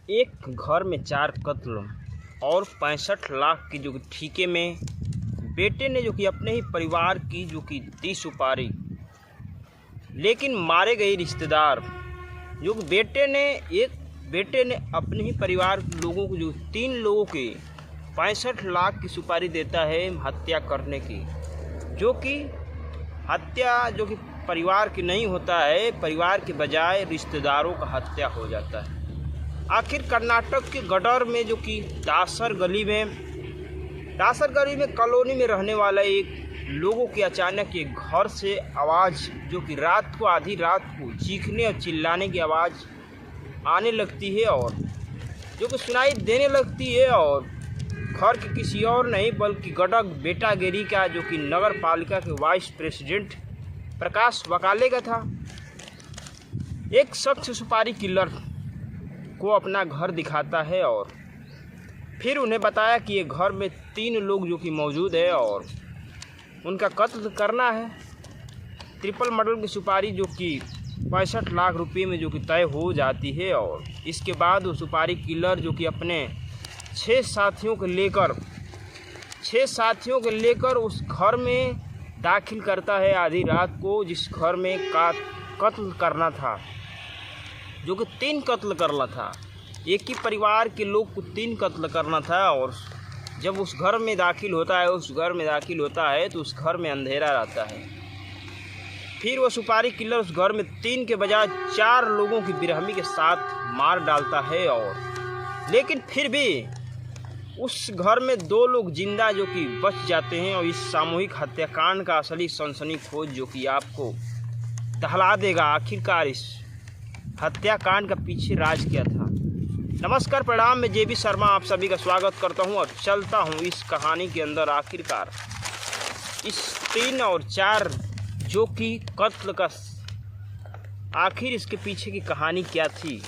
एक घर में 4 कत्ल और 65 लाख की जो कि ठीके में बेटे ने जो कि अपने ही परिवार की जो कि दी सुपारी, लेकिन मारे गए रिश्तेदार। जो कि बेटे ने अपने ही परिवार के लोगों को जो 3 लोगों के 65 लाख की सुपारी देता है हत्या करने की, जो कि हत्या जो कि परिवार की नहीं होता है, परिवार के बजाय रिश्तेदारों का हत्या हो जाता है। आखिर कर्नाटक के गडर में जो कि दासर गली में कॉलोनी में रहने वाला एक लोगों की अचानक एक घर से आवाज़ जो कि रात को आधी रात को चीखने और चिल्लाने की आवाज़ आने लगती है और जो कि सुनाई देने लगती है, और घर के किसी और नहीं बल्कि गडग बेटागिरी का जो कि नगर पालिका के वाइस प्रेसिडेंट प्रकाश वकाले का था। एक शख्स सुपारी किलर को अपना घर दिखाता है और फिर उन्हें बताया कि ये घर में 3 लोग जो कि मौजूद है और उनका कत्ल करना है। ट्रिपल मर्डर की सुपारी जो कि 65 लाख रुपए में जो कि तय हो जाती है, और इसके बाद वो सुपारी किलर जो कि अपने 6 साथियों को लेकर उस घर में दाखिल करता है आधी रात को, जिस घर में कत्ल करना था, जो कि 3 कत्ल करना था। एक ही परिवार के लोग को 3 कत्ल करना था, और जब उस घर में दाखिल होता है तो उस घर में अंधेरा रहता है। फिर वो सुपारी किलर उस घर में 3 के बजाय 4 लोगों की बेरहमी के साथ मार डालता है, और लेकिन फिर भी उस घर में 2 लोग जिंदा जो कि बच जाते हैं। और इस सामूहिक हत्याकांड का असली सनसनीखेज जो कि आपको दहला देगा, आखिरकार इस हत्याकांड का पीछे राज क्या था। नमस्कार, प्रणाम, मैं जेबी शर्मा आप सभी का स्वागत करता हूं और चलता हूं इस कहानी के अंदर। आखिरकार इस 3 और 4 जो कि कत्ल का आखिर इसके पीछे की कहानी क्या थी,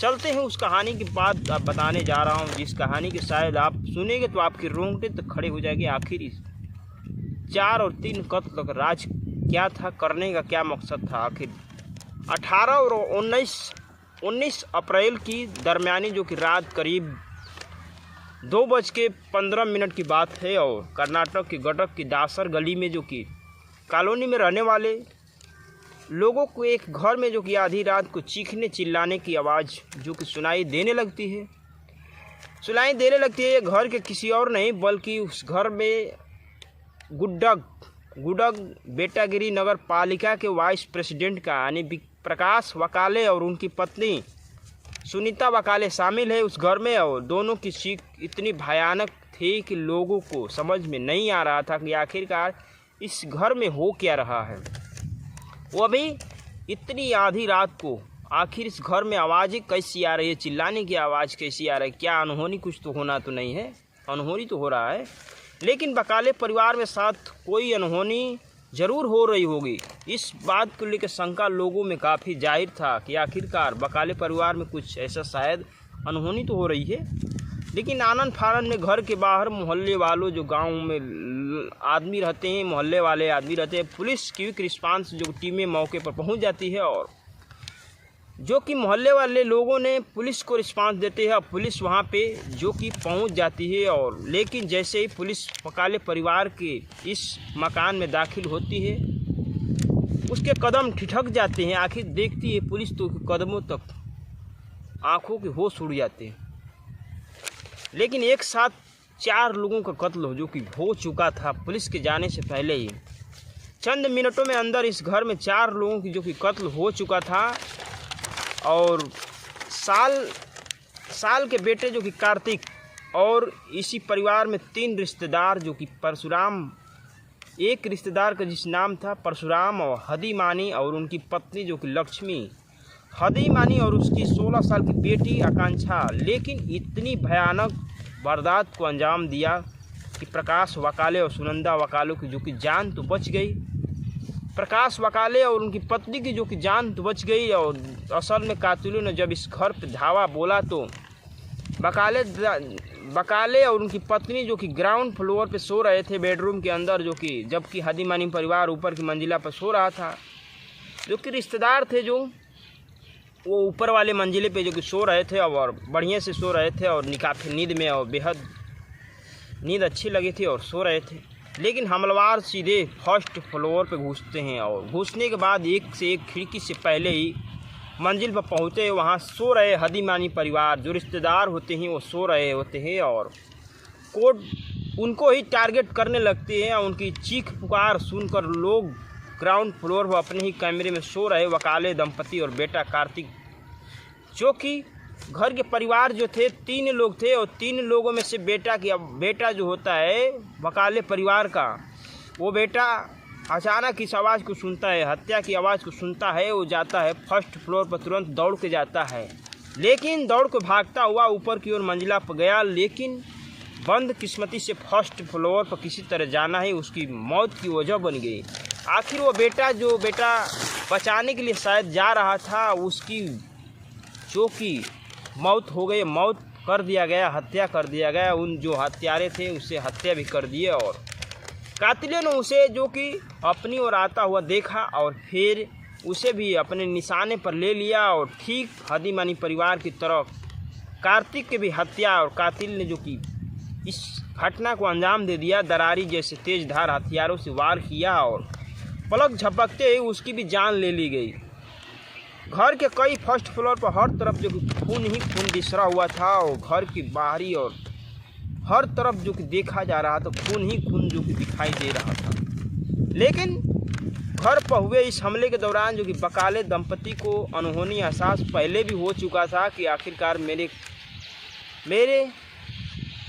चलते हैं उस कहानी की बात आप बताने जा रहा हूं, जिस कहानी के शायद आप सुनेंगे तो आपकी रोंगटे तो खड़े हो जाएंगे। आखिर इस 4 और 3 कत्ल का राज क्या था, करने का क्या मकसद था। आखिर 18 और 19 अप्रैल की दरमियानी जो कि रात करीब 2:15 की बात है, और कर्नाटक के गडक की दासर गली में जो कि कॉलोनी में रहने वाले लोगों को एक घर में जो कि आधी रात को चीखने चिल्लाने की आवाज़ जो कि सुनाई देने लगती है। ये घर के किसी और नहीं बल्कि उस घर में गुडग बेटागिरी नगर पालिका के वाइस प्रेसिडेंट का यानी प्रकाश वकाले और उनकी पत्नी सुनीता वकाले शामिल है उस घर में। और दोनों की चीख इतनी भयानक थी कि लोगों को समझ में नहीं आ रहा था कि आखिरकार इस घर में हो क्या रहा है। वो अभी इतनी आधी रात को आखिर इस घर में आवाज़ें कैसी आ रही है, चिल्लाने की आवाज़ कैसी आ रही है, क्या अनहोनी कुछ तो होना तो नहीं है, अनहोनी तो हो रहा है। लेकिन वकाले परिवार में साथ कोई अनहोनी ज़रूर हो रही होगी। इस बात को लेकर शंका लोगों में काफ़ी जाहिर था कि आखिरकार वकाले परिवार में कुछ ऐसा शायद अनहोनी तो हो रही है। लेकिन आनन फानन में घर के बाहर मोहल्ले वालों जो गांव में आदमी रहते हैं, मोहल्ले वाले आदमी रहते हैं, पुलिस क्विक रिस्पांस जो टीमें मौके पर पहुंच जाती है, और जो कि मोहल्ले वाले लोगों ने पुलिस को रिस्पांस देते हैं। पुलिस वहां पे जो कि पहुंच जाती है, और लेकिन जैसे ही पुलिस वकाले परिवार के इस मकान में दाखिल होती है उसके कदम ठिठक जाते हैं। आखिर देखती है पुलिस तो कदमों तक आंखों के होश उड़ जाते हैं। लेकिन एक साथ 4 लोगों का कत्ल जो कि हो चुका था पुलिस के जाने से पहले ही। चंद मिनटों में अंदर इस घर में 4 लोगों की जो कि कत्ल हो चुका था, और साल के बेटे जो कि कार्तिक, और इसी परिवार में 3 रिश्तेदार जो कि परशुराम, एक रिश्तेदार का जिस नाम था परशुराम, और हदी मानी और उनकी पत्नी जो कि लक्ष्मी, हदी मानी और उसकी 16 साल की बेटी आकांक्षा। लेकिन इतनी भयानक वारदात को अंजाम दिया कि प्रकाश वकाले और सुनंदा वकालों की जो कि जान तो बच गई। प्रकाश वकाले और उनकी पत्नी की जो कि जान तो बच गई, और असल में कातिलों ने जब इस घर पर धावा बोला तो वकाले और उनकी पत्नी जो कि ग्राउंड फ्लोर पे सो रहे थे बेडरूम के अंदर, जो कि जबकि हदी मानी परिवार ऊपर की मंजिला पर सो रहा था। जो कि रिश्तेदार थे जो वो ऊपर वाले मंजिले पे जो कि सो रहे थे और बढ़िया से सो रहे थे और काफ़ी नींद में और बेहद नींद अच्छी लगी थी और सो रहे थे। लेकिन हमलावर सीधे फर्स्ट फ्लोर पे घुसते हैं और घुसने के बाद एक से एक खिड़की से पहले ही मंजिल पर पहुँचे। वहाँ सो रहे हदीमानी परिवार जो रिश्तेदार होते हैं वो सो रहे होते हैं और कोर्ट उनको ही टारगेट करने लगते हैं। उनकी चीख पुकार सुनकर लोग ग्राउंड फ्लोर पर अपने ही कमरे में सो रहे वकाले दंपति और बेटा कार्तिक, जो कि घर के परिवार जो थे 3 लोग थे और 3 लोगों में से बेटा जो होता है वकाले परिवार का, वो बेटा अचानक इस आवाज़ को सुनता है, हत्या की आवाज़ को सुनता है। वो जाता है फर्स्ट फ्लोर पर, तुरंत दौड़ के जाता है, लेकिन दौड़ के भागता हुआ ऊपर की ओर मंजिला पर गया, लेकिन बंद किस्मती से फर्स्ट फ्लोर पर किसी तरह जाना ही उसकी मौत की वजह बन गई। आखिर वो बेटा बचाने के लिए शायद जा रहा था, उसकी जो कि मौत हो गई, मौत कर दिया गया, हत्या कर दिया गया। उन जो हत्यारे थे उससे हत्या भी कर दिए और कातिलों ने उसे जो कि अपनी ओर आता हुआ देखा और फिर उसे भी अपने निशाने पर ले लिया और ठीक हदीमानी परिवार की तरफ कार्तिक की भी हत्या और कातिल ने जो कि इस घटना को अंजाम दे दिया। दरारी जैसे तेज धार हथियारों से वार किया और पलक झपकते ही उसकी भी जान ले ली गई। घर के कई फर्स्ट फ्लोर पर हर तरफ जो कि खून ही खून बिसरा हुआ था और घर की बाहरी और हर तरफ जो कि देखा जा रहा था खून ही खून जो कि दिखाई दे रहा था। लेकिन घर पर हुए इस हमले के दौरान जो कि वकाले दंपति को अनहोनी एहसास पहले भी हो चुका था कि आखिरकार मेरे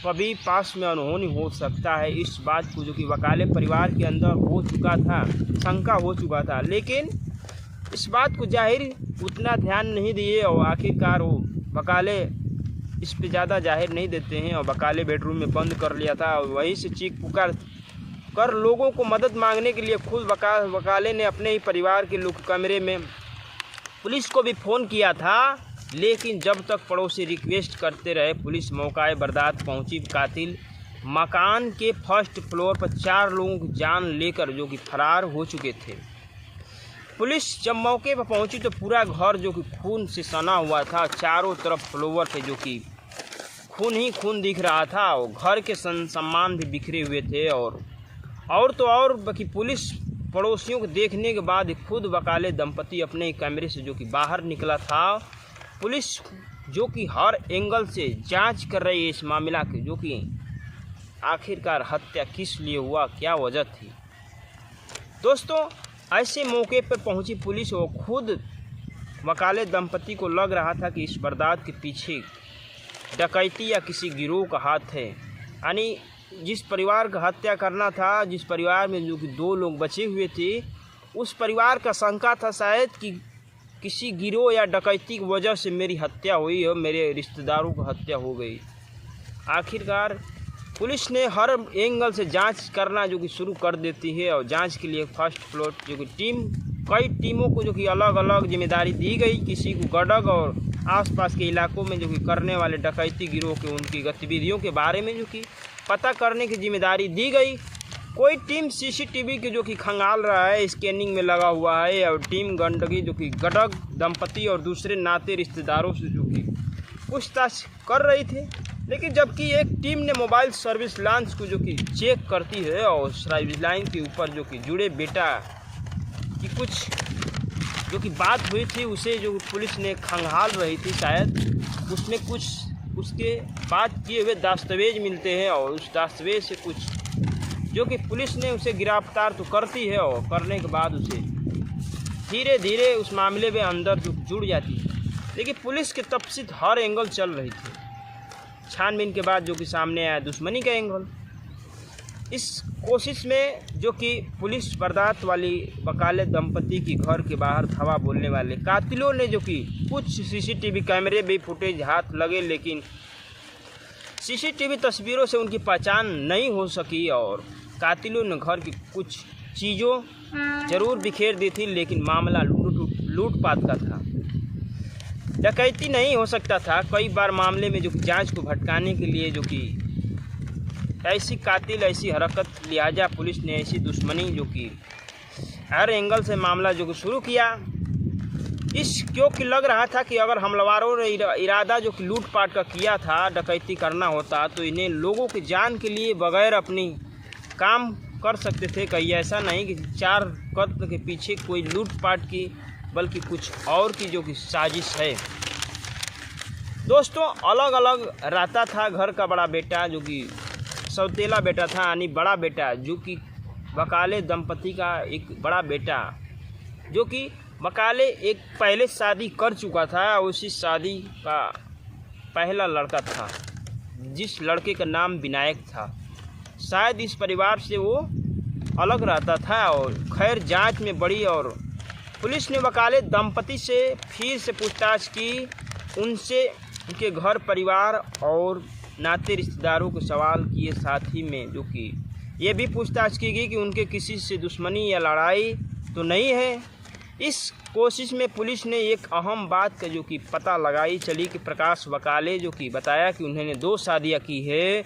कभी पास में अनहोनी हो सकता है। इस बात को जो कि वकाले परिवार के अंदर हो चुका था, शंका हो चुका था, लेकिन इस बात को जाहिर उतना ध्यान नहीं दिए और आखिरकार वो वकाले इस पे ज़्यादा जाहिर नहीं देते हैं और वकाले बेडरूम में बंद कर लिया था। और वहीं से चीख पुकार कर लोगों को मदद मांगने के लिए खुद वकाले ने अपने ही परिवार के लोग कमरे में पुलिस को भी फ़ोन किया था, लेकिन जब तक पड़ोसी रिक्वेस्ट करते रहे पुलिस मौका बर्दाश्त पहुंची। कातिल मकान के फर्स्ट फ्लोर पर 4 लोगों की जान लेकर जो कि फरार हो चुके थे। पुलिस जब मौके पर पहुंची तो पूरा घर जो कि खून से सना हुआ था, चारों तरफ फ्लोर पे जो कि खून ही खून दिख रहा था और घर के सामान भी बिखरे हुए थे। और तो और बाकी पुलिस पड़ोसियों को देखने के बाद खुद वकाले दंपति अपने कमरे से जो कि बाहर निकला था। पुलिस जो कि हर एंगल से जांच कर रही है इस मामला की, जो कि आखिरकार हत्या किस लिए हुआ, क्या वजह थी। दोस्तों, ऐसे मौके पर पहुंची पुलिस वो खुद वकाले दंपति को लग रहा था कि इस वारदात के पीछे डकैती या किसी गिरोह का हाथ है। यानी जिस परिवार का हत्या करना था, जिस परिवार में जो कि 2 लोग बचे हुए थे, उस परिवार का शंका था शायद कि किसी गिरोह या डकैती की वजह से मेरी हत्या हुई है, मेरे रिश्तेदारों की हत्या हो गई। आखिरकार पुलिस ने हर एंगल से जांच करना जो कि शुरू कर देती है और जांच के लिए फर्स्ट फ्लोर जो कि कई टीमों को जो कि अलग अलग जिम्मेदारी दी गई। किसी को गडग और आसपास के इलाकों में जो कि करने वाले डकैती गिरोह के उनकी गतिविधियों के बारे में जो कि पता करने की जिम्मेदारी दी गई। कोई टीम सीसीटीवी के जो कि खंगाल रहा है, स्कैनिंग में लगा हुआ है, और टीम गंडकी जो कि गडग दंपति और दूसरे नाते रिश्तेदारों से जो कि पूछताछ कर रही थी। लेकिन जबकि एक टीम ने मोबाइल सर्विस लाइन को जो कि चेक करती है और सर्विस लाइन के ऊपर जो कि जुड़े बेटा की कुछ जो कि बात हुई थी उसे जो पुलिस ने खंगाल रही थी, शायद उसमें कुछ उसके बात किए हुए दस्तावेज मिलते हैं और उस दस्तावेज से कुछ जो कि पुलिस ने उसे गिरफ्तार तो करती है और करने के बाद उसे धीरे धीरे उस मामले में अंदर जो जुड़ जाती है। लेकिन पुलिस के तफसील हर एंगल चल रही थी। छानबीन के बाद जो कि सामने आया दुश्मनी का एंगल। इस कोशिश में जो कि पुलिस वारदात वाली वकाले दंपति की घर के बाहर धावा बोलने वाले कातिलों ने जो कि कुछ सीसीटीवी कैमरे भी फुटेज हाथ लगे, लेकिन सीसीटीवी तस्वीरों से उनकी पहचान नहीं हो सकी और कातिलों ने घर की कुछ चीज़ों जरूर बिखेर दी थी, लेकिन मामला लूटपाट का था, डकैती नहीं हो सकता था। कई बार मामले में जो कि जांच को भटकाने के लिए जो कि ऐसी कातिल ऐसी हरकत, लिहाजा पुलिस ने ऐसी दुश्मनी जो कि हर एंगल से मामला जो कि शुरू किया। क्योंकि लग रहा था कि अगर हमलावरों ने इरादा जो कि लूटपाट का किया था, डकैती करना होता, तो इन्हें लोगों की जान के लिए बगैर अपनी काम कर सकते थे। कहीं ऐसा नहीं कि 4 कत्ल के पीछे कोई लूटपाट की, बल्कि कुछ और की जो कि साजिश है। दोस्तों, अलग अलग रहता था घर का बड़ा बेटा, जो कि सौतेला बेटा था, यानी बड़ा बेटा, जो कि वकाले दंपति का एक बड़ा बेटा, जो कि वकाले एक पहले शादी कर चुका था। उसी शादी का पहला लड़का था, जिस लड़के का नाम विनायक था। शायद इस परिवार से वो अलग रहता था। और खैर, जांच में बढ़ी और पुलिस ने वकाले दंपति से फिर से पूछताछ की। उनसे उनके घर परिवार और नाते रिश्तेदारों के सवाल किए। साथ ही में जो कि ये भी पूछताछ की गई कि उनके किसी से दुश्मनी या लड़ाई तो नहीं है। इस कोशिश में पुलिस ने एक अहम बात का जो कि पता लगाई चली कि प्रकाश वकाले जो कि बताया कि उन्होंने 2 शादियां की है।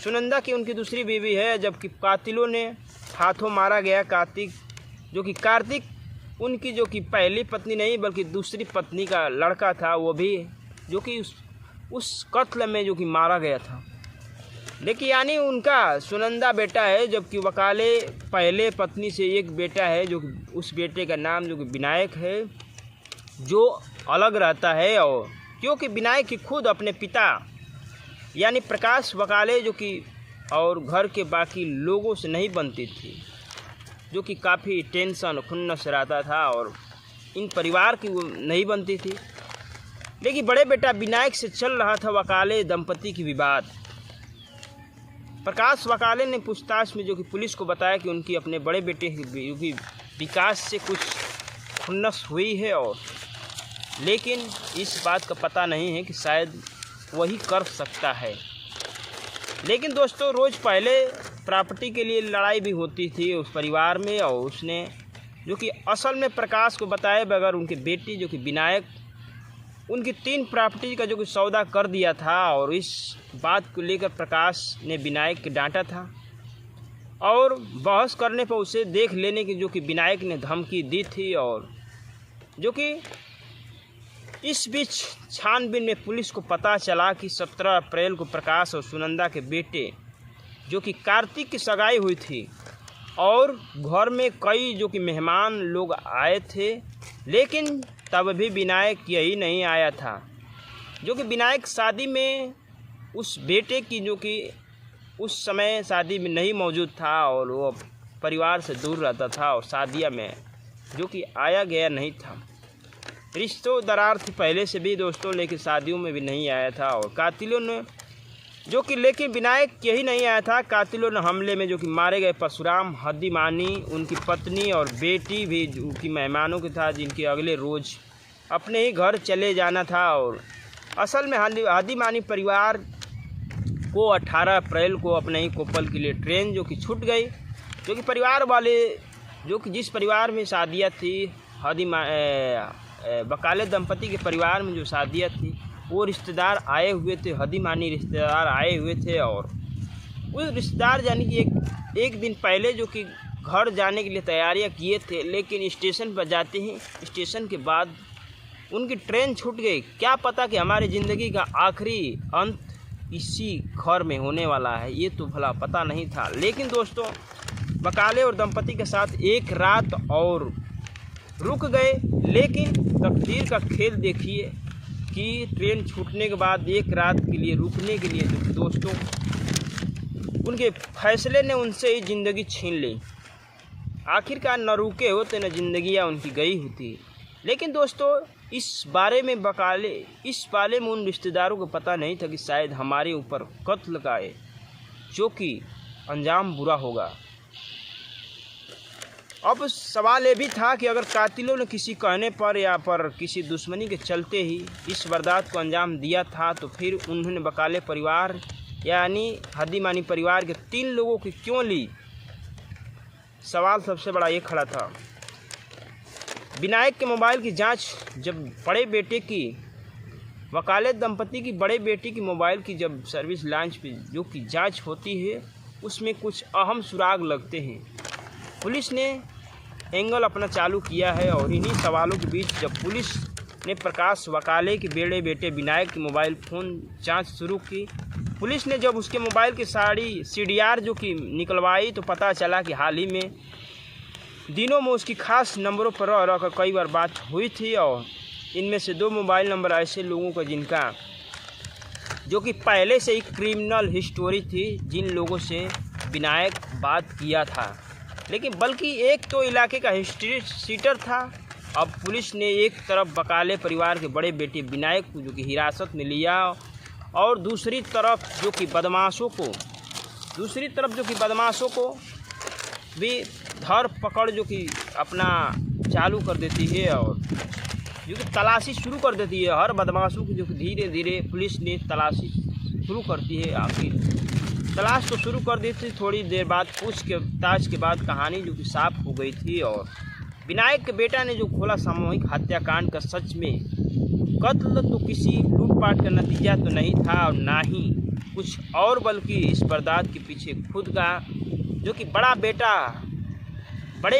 सुनंदा की उनकी दूसरी बीवी है, जबकि कातिलों ने हाथों मारा गया कार्तिक उनकी जो कि पहली पत्नी नहीं बल्कि दूसरी पत्नी का लड़का था, वो भी जो कि उस कत्ल में जो कि मारा गया था। लेकिन यानी उनका सुनंदा बेटा है, जबकि वकाले पहले पत्नी से एक बेटा है, जो कि उस बेटे का नाम जो कि विनायक है, जो अलग रहता है। और क्योंकि विनायक की खुद अपने पिता यानी प्रकाश वकाले जो कि और घर के बाकी लोगों से नहीं बनती थी, जो कि काफ़ी टेंशन खुन्नस रहता था और इन परिवार की वो नहीं बनती थी। लेकिन बड़े बेटा विनायक से चल रहा था वकाले दंपति की विवाद। प्रकाश वकाले ने पूछताछ में जो कि पुलिस को बताया कि उनकी अपने बड़े बेटे की विकास से कुछ खुन्नस हुई है, और लेकिन इस बात का पता नहीं है कि शायद वही कर सकता है। लेकिन दोस्तों, रोज़ पहले प्रॉपर्टी के लिए लड़ाई भी होती थी उस परिवार में, और उसने जो कि असल में प्रकाश को बताए बगैर उनके बेटी जो कि विनायक उनकी 3 प्रॉपर्टी का जो कि सौदा कर दिया था। और इस बात को लेकर प्रकाश ने विनायक को डांटा था और बहस करने पर उसे देख लेने की जो कि विनायक ने धमकी दी थी। और जो कि इस बीच छानबीन में पुलिस को पता चला कि 17 अप्रैल को प्रकाश और सुनंदा के बेटे जो कि कार्तिक की सगाई हुई थी और घर में कई जो कि मेहमान लोग आए थे, लेकिन तब भी विनायक यही नहीं आया था। जो कि विनायक शादी में उस बेटे की जो कि उस समय शादी में नहीं मौजूद था और वो परिवार से दूर रहता था और शादियां में जो कि आया गया नहीं था। रिश्तों दरार थी पहले से भी दोस्तों, लेकिन शादियों में भी नहीं आया था। और कातिलों ने जो कि लेकिन विनायक यही नहीं आया था। कातिलों ने हमले में जो कि मारे गए परशुराम, हद्दीमानी, उनकी पत्नी और बेटी भी जो कि मेहमानों के था, जिनके अगले रोज़ अपने ही घर चले जाना था। और असल में हद्दीमानी परिवार को 18 अप्रैल को अपने ही कोपल के लिए ट्रेन जो कि छूट गई। जो कि परिवार वाले जो कि जिस परिवार में शादियाँ थी, वकाले दंपति के परिवार में जो शादियाँ थी, वो रिश्तेदार आए हुए थे, हद्दीमानी रिश्तेदार आए हुए थे। और उस रिश्तेदार यानी कि एक दिन पहले जो कि घर जाने के लिए तैयारियां किए थे, लेकिन स्टेशन पर जाते ही स्टेशन के बाद उनकी ट्रेन छूट गई। क्या पता कि हमारी ज़िंदगी का आखिरी अंत इसी घर में होने वाला है, ये तो भला पता नहीं था। लेकिन दोस्तों, वकाले और दंपति के साथ एक रात और रुक गए। लेकिन तकदीर का खेल देखिए कि ट्रेन छूटने के बाद एक रात के लिए रुकने के लिए दोस्तों उनके फैसले ने उनसे ही ज़िंदगी छीन ली। आखिरकार न रुके होते न ज़िंदगियाँ उनकी गई होती। लेकिन दोस्तों, इस बारे में उन रिश्तेदारों को पता नहीं था कि शायद हमारे ऊपर कत्ल का है जो कि अंजाम बुरा होगा। अब सवाल ये भी था कि अगर कातिलों ने किसी कहने पर या पर किसी दुश्मनी के चलते ही इस वारदात को अंजाम दिया था, तो फिर उन्होंने वकाले परिवार यानी हद्दीमानी परिवार के 3 लोगों की क्यों ली। सवाल सबसे बड़ा ये खड़ा था। विनायक के मोबाइल की जांच जब बड़े बेटे की वकाले दंपति की बड़े बेटे की मोबाइल की जब सर्विस लॉन्च पे जो कि जांच होती है, उसमें कुछ अहम सुराग लगते हैं। पुलिस ने एंगल अपना चालू किया है। और इन्हीं सवालों के बीच जब पुलिस ने प्रकाश वकाले के बड़े बेटे विनायक की मोबाइल फ़ोन जांच शुरू की, पुलिस ने जब उसके मोबाइल की सारी CDR जो कि निकलवाई तो पता चला कि हाल ही में दिनों में उसकी खास नंबरों पर रह कर कई बार बात हुई थी। और इनमें से 2 मोबाइल नंबर ऐसे लोगों का जिनका जो कि पहले से ही क्रिमिनल हिस्टोरी थी, जिन लोगों से विनायक बात किया था। लेकिन बल्कि एक तो इलाके का हिस्ट्री सीटर था। अब पुलिस ने एक तरफ वकाले परिवार के बड़े बेटे विनायक को जो कि हिरासत में लिया और दूसरी तरफ जो कि बदमाशों को भी धर पकड़ जो कि अपना चालू कर देती है और जो कि तलाशी शुरू कर देती है हर बदमाशों की, जो कि धीरे धीरे पुलिस ने तलाशी शुरू करती है। आखिर तलाश तो शुरू कर दी थी, थोड़ी देर बाद पूछताछ के बाद कहानी जो कि साफ हो गई थी। और विनायक के बेटा ने जो खोला सामूहिक हत्याकांड का सच में कत्ल तो किसी लूटपाट का नतीजा तो नहीं था और ना ही कुछ और, बल्कि इस वारदात के पीछे खुद का जो कि बड़े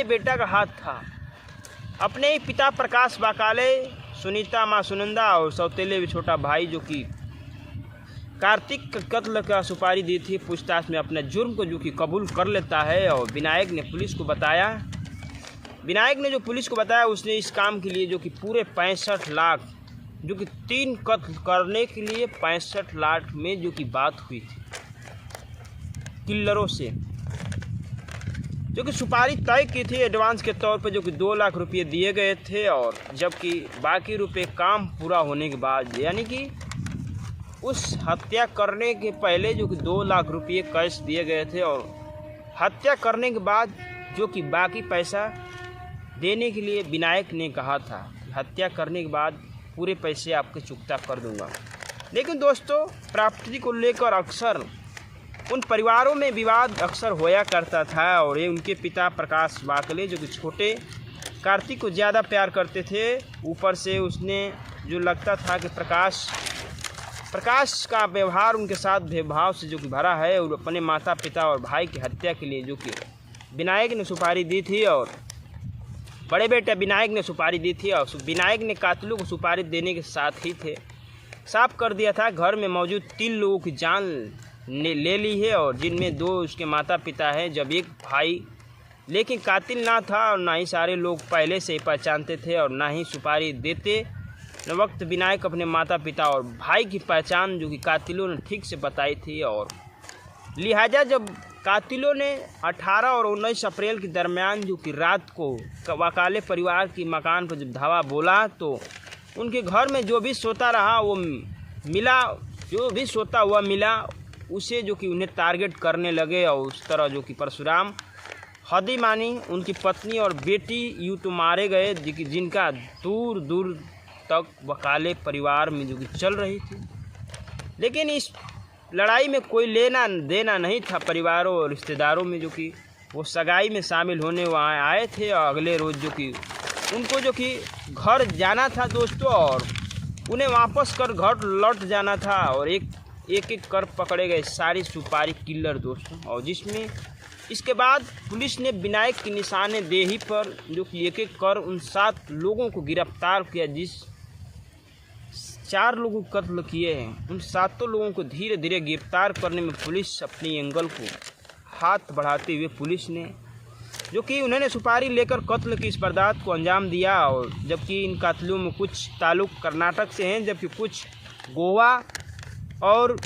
बेटा का हाथ था। अपने ही पिता प्रकाश वाकाले, सुनीता माँ सुनंदा और सौतेले छोटा भाई जो कि कार्तिक का कत्ल का सुपारी दी थी, पूछताछ में अपने जुर्म को जो कि कबूल कर लेता है। और विनायक ने जो पुलिस को बताया उसने इस काम के लिए जो कि पूरे 65 लाख जो कि 3 कत्ल करने के लिए 65 लाख में जो कि बात हुई थी किल्लरों से, जो कि सुपारी तय की थी एडवांस के तौर पर, जो कि 2 लाख रुपये दिए गए थे। और जबकि बाकी रुपए काम पूरा होने के बाद, यानी कि उस हत्या करने के पहले जो कि 2 लाख रुपये कैश दिए गए थे और हत्या करने के बाद जो कि बाकी पैसा देने के लिए विनायक ने कहा था, हत्या करने के बाद पूरे पैसे आपके चुकता कर दूंगा। लेकिन दोस्तों, प्रॉपर्टी को लेकर अक्सर उन परिवारों में विवाद अक्सर होया करता था। और ये उनके पिता प्रकाश वाकले जो कि छोटे कार्तिक को ज़्यादा प्यार करते थे, ऊपर से उसने जो लगता था कि प्रकाश का व्यवहार उनके साथ भेदभाव से जो कि भरा है। और अपने माता पिता और भाई की हत्या के लिए जो कि विनायक ने सुपारी दी थी और बड़े बेटे विनायक ने सुपारी दी थी, और विनायक ने कातिलों को सुपारी देने के साथ ही साफ कर दिया था घर में मौजूद 3 लोगों की जान ने ले ली है। और जिनमें 2 उसके माता पिता हैं, जब एक भाई लेकिन कातिल ना था और ना ही सारे लोग पहले से ही पहचानते थे और ना ही सुपारी देते। न वक्त विनायक अपने माता पिता और भाई की पहचान जो कि कातिलों ने ठीक से बताई थी। और लिहाजा जब कातिलों ने 18 और 19 अप्रैल के दरमियान जो कि रात को वकाले परिवार की मकान पर जब धावा बोला, तो उनके घर में जो भी सोता रहा वो मिला, जो भी सोता हुआ मिला उसे जो कि उन्हें टारगेट करने लगे। और उस तरह जो कि परशुराम हदी मानी उनकी पत्नी और बेटी यूँ तो मारे गए, जिनका दूर दूर तक वकाले परिवार में जो कि चल रही थी। लेकिन इस लड़ाई में कोई लेना देना नहीं था परिवारों और रिश्तेदारों में, जो कि वो सगाई में शामिल होने वहाँ आए थे। और अगले रोज़ जो कि उनको जो कि घर जाना था दोस्तों, और उन्हें वापस कर घर लौट जाना था। और एक कर पकड़े गए सारी सुपारी किलर दोस्तों। और जिसमें इसके बाद पुलिस ने विनायक की निशानदेही पर जो कि एक कर उन 7 लोगों को गिरफ्तार किया, जिस 4 लोगों को कत्ल किए हैं। उन 7 लोगों को धीरे धीरे गिरफ्तार करने में पुलिस अपनी एंगल को हाथ बढ़ाते हुए पुलिस ने जो कि उन्होंने सुपारी लेकर कत्ल की इस वारदात को अंजाम दिया। और जबकि इन कातिलों में कुछ ताल्लुक कर्नाटक से हैं, जबकि कुछ गोवा, और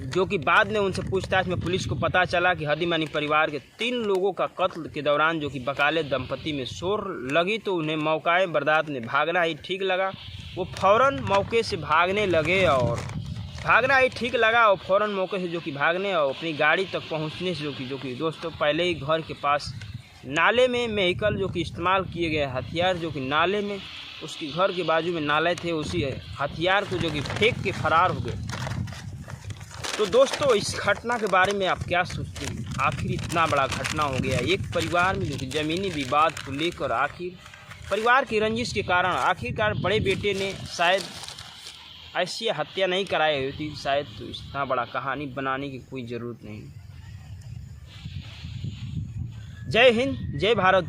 जो कि बाद में उनसे पूछताछ में पुलिस को पता चला कि हदीमानी परिवार के 3 लोगों का कत्ल के दौरान जो कि वकाले दंपति में शोर लगी, तो उन्हें मौकाए वारदात में भागना ही ठीक लगा। वो फ़ौरन मौके से भागने लगे और भागना ही ठीक लगा और फ़ौरन मौके से जो कि भागने और अपनी गाड़ी तक पहुंचने से जो कि दोस्तों पहले ही घर के पास नाले में मेहिकल जो कि इस्तेमाल किए गए हथियार जो कि नाले में उसके घर के बाजू में नाले थे, उसी हथियार को जो कि फेंक के फरार हो गए। तो दोस्तों, इस घटना के बारे में आप क्या सोचते हैं? आखिर इतना बड़ा घटना हो गया एक परिवार में जो कि ज़मीनी विवाद को लेकर, आखिर परिवार की रंजिश के कारण आखिरकार बड़े बेटे ने शायद ऐसी हत्या नहीं कराई हुई थी शायद, तो इतना बड़ा कहानी बनाने की कोई ज़रूरत नहीं। जय हिंद, जय भारत।